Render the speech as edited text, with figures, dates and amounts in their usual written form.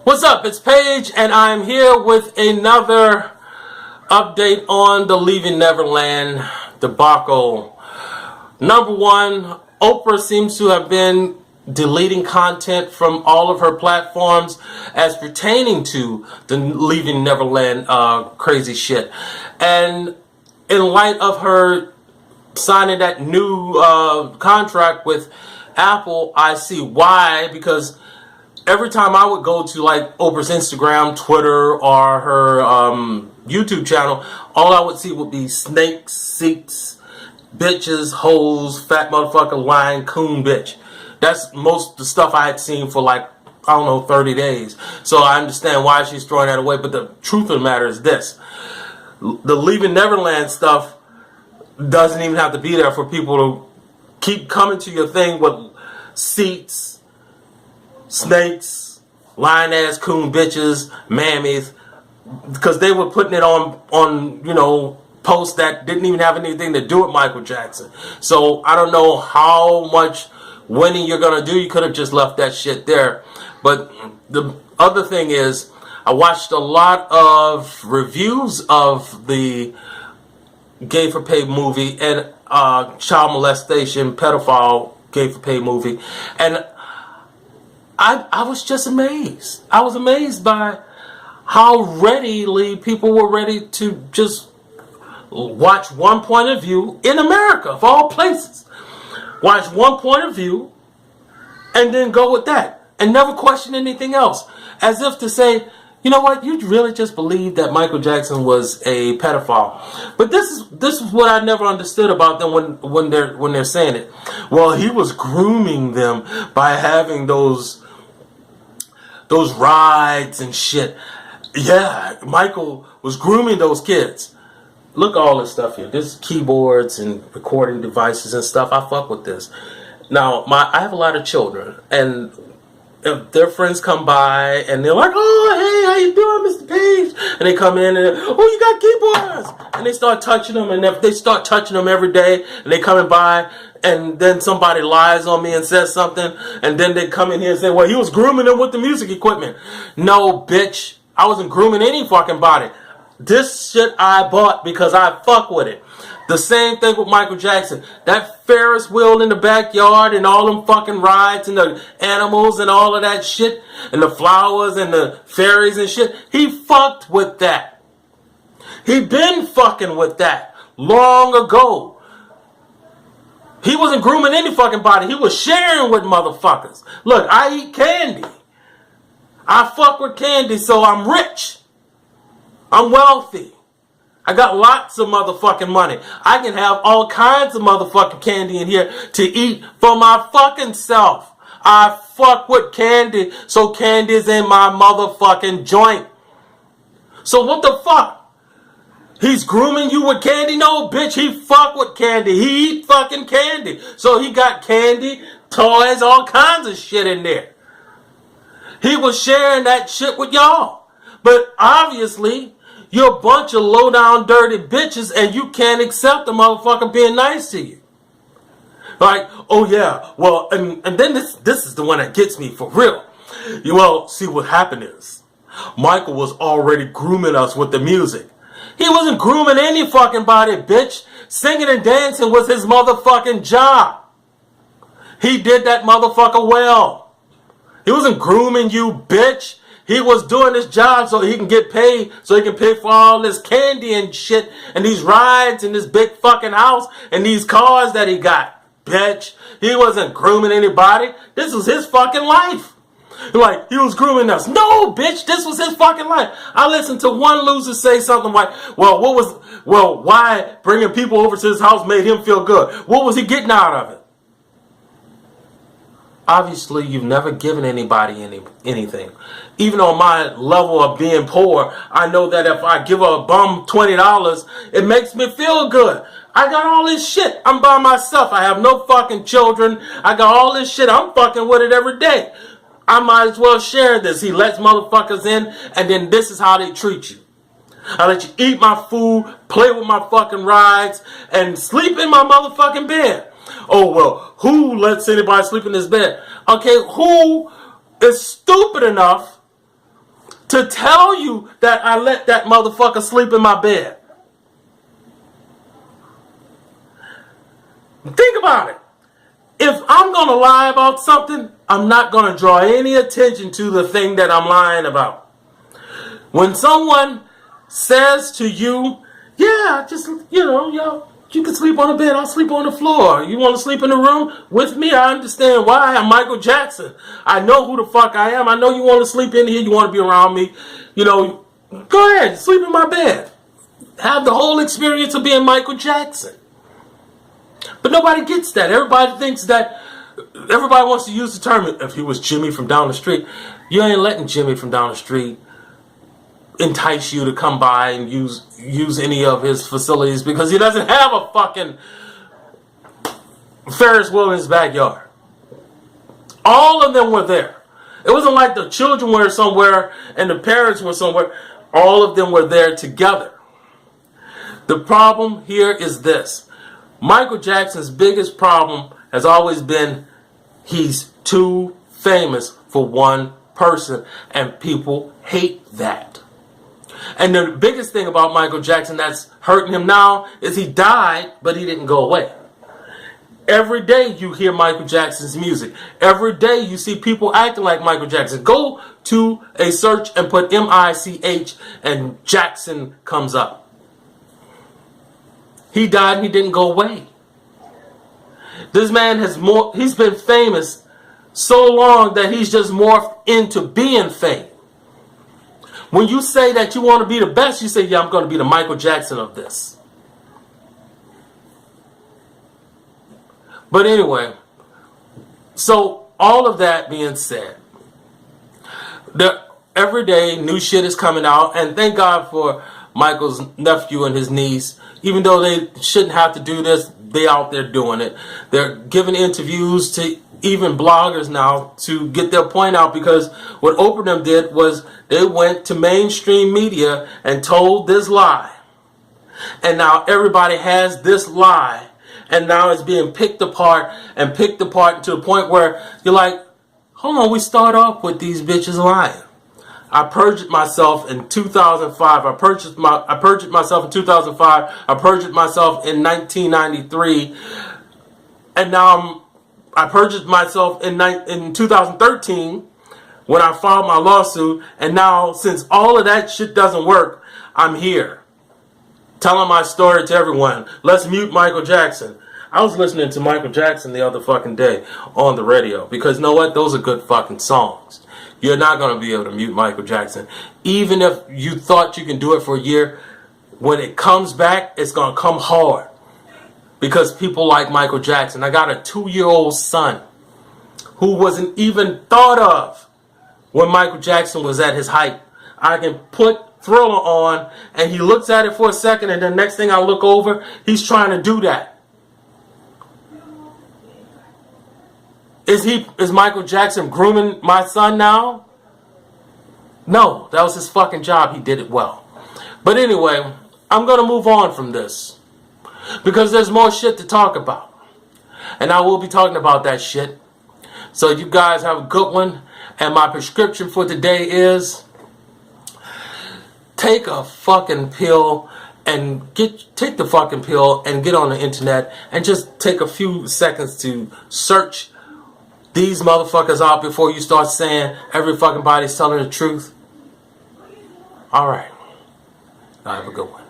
What's up? It's Paige, and I'm here with another update on the Leaving Neverland debacle. Number one, Oprah seems to have been deleting content from all of her platforms as pertaining to the Leaving Neverland crazy shit. And in light of her signing that new contract with Apple, I see why, because every time I would go to like Oprah's Instagram, Twitter, or her YouTube channel, all I would see would be snakes, seats, bitches, hoes, fat motherfucker, lying, coon bitch. That's most of the stuff I had seen for like, I don't know, 30 days. So I understand why she's throwing that away. But the truth of the matter is this. The Leaving Neverland stuff doesn't even have to be there for people to keep coming to your thing with seats, snakes, lying ass coon bitches, mammies, because they were putting it on posts that didn't even have anything to do with Michael Jackson. So I don't know how much winning you're gonna do. You could have just left that shit there. But the other thing is, I watched a lot of reviews of the Gay for Pay movie and child molestation, pedophile Gay for Pay movie, and I was just amazed. I was amazed by how readily people were ready to just watch one point of view in America, of all places. Watch one point of view and then go with that and never question anything else. As if to say, you know what, you really just believe that Michael Jackson was a pedophile. But this is what I never understood about them when they're saying it. Well, he was grooming them by having those rides and shit. Yeah, Michael was grooming those kids. Look at all this stuff here. This keyboards and recording devices and stuff. I fuck with this. Now, I have a lot of children, and if their friends come by and they're like, "Oh, hey, how you doing, Mr. Page?" and they come in and, "Oh, you got keyboards," and they start touching them, and if they start touching them every day, and they coming by, and then somebody lies on me and says something, and then they come in here and say, "Well, he was grooming them with the music equipment." No, bitch, I wasn't grooming any fucking body. This shit I bought because I fuck with it. The same thing with Michael Jackson. That Ferris wheel in the backyard and all them fucking rides and the animals and all of that shit and the flowers and the fairies and shit. He fucked with that. He been fucking with that long ago. He wasn't grooming any fucking body. He was sharing with motherfuckers. Look, I eat candy. I fuck with candy, so I'm rich. I'm wealthy. I got lots of motherfucking money. I can have all kinds of motherfucking candy in here to eat for my fucking self. I fuck with candy, so candy's in my motherfucking joint. So what the fuck? He's grooming you with candy? No, bitch, he fuck with candy. He eat fucking candy. So he got candy, toys, all kinds of shit in there. He was sharing that shit with y'all. But obviously, you're a bunch of low-down, dirty bitches, and you can't accept the motherfucker being nice to you. Like, oh yeah, well, and then this is the one that gets me for real. Well, see, what happened is, Michael was already grooming us with the music. He wasn't grooming any fucking body, bitch. Singing and dancing was his motherfucking job. He did that motherfucker well. He wasn't grooming you, bitch. He was doing his job so he can get paid, so he can pay for all this candy and shit, and these rides and this big fucking house and these cars that he got, bitch. He wasn't grooming anybody. This was his fucking life. Like, he was grooming us. No, bitch, this was his fucking life. I listened to one loser say something like, why bringing people over to his house made him feel good? What was he getting out of it? Obviously, you've never given anybody anything. Even on my level of being poor, I know that if I give a bum $20, it makes me feel good. I got all this shit. I'm by myself. I have no fucking children. I got all this shit. I'm fucking with it every day. I might as well share this. He lets motherfuckers in, and then this is how they treat you. I let you eat my food, play with my fucking rides, and sleep in my motherfucking bed. Oh, well, who lets anybody sleep in this bed? Okay, who is stupid enough to tell you that I let that motherfucker sleep in my bed. Think about it. If I'm going to lie about something, I'm not going to draw any attention to the thing that I'm lying about. When someone says to you, yeah, just, yo, you can sleep on the bed, I'll sleep on the floor. You want to sleep in the room with me? I understand why. I'm Michael Jackson. I know who the fuck I am. I know you want to sleep in here. You want to be around me. Go ahead, sleep in my bed. Have the whole experience of being Michael Jackson. But nobody gets that. Everybody wants to use the term, if he was Jimmy from down the street. You ain't letting Jimmy from down the street entice you to come by and use any of his facilities because he doesn't have a fucking Ferris wheel in his backyard. All of them were there. It wasn't like the children were somewhere and the parents were somewhere. All of them were there together. The problem here is this. Michael Jackson's biggest problem has always been he's too famous for one person, and people hate that. And the biggest thing about Michael Jackson that's hurting him now is he died, but he didn't go away. Every day you hear Michael Jackson's music. Every day you see people acting like Michael Jackson. Go to a search and put M-I-C-H and Jackson comes up. He died and he didn't go away. This man he's been famous so long that he's just morphed into being fame. When you say that you want to be the best, you say, yeah, I'm going to be the Michael Jackson of this. But anyway, so all of that being said, every day new shit is coming out, and thank God for Michael's nephew and his niece. Even though they shouldn't have to do this, they out there doing it. They're giving interviews to even bloggers now to get their point out, because what Oprah them did was they went to mainstream media and told this lie. And now everybody has this lie, and now it's being picked apart to the point where you're like, hold on, we start off with these bitches lying. I perjured myself in 2005. I perjured myself in 2005. I perjured myself in 1993. And now I perjured myself in 2013 when I filed my lawsuit. And now, since all of that shit doesn't work, I'm here telling my story to everyone. Let's mute Michael Jackson. I was listening to Michael Jackson the other fucking day on the radio because, you know what? Those are good fucking songs. You're not going to be able to mute Michael Jackson. Even if you thought you can do it for a year, when it comes back, it's going to come hard. Because people like Michael Jackson. I got a 2-year-old son who wasn't even thought of when Michael Jackson was at his height. I can put Thriller on and he looks at it for a second, and the next thing I look over, he's trying to do that. Is Michael Jackson grooming my son now? No, that was his fucking job. He did it well. But anyway, I'm going to move on from this because there's more shit to talk about. And I will be talking about that shit. So you guys have a good one. And my prescription for today is take a fucking pill and take the fucking pill and get on the internet and just take a few seconds to search these motherfuckers out before you start saying every fucking body's telling the truth. All right. Have a good one.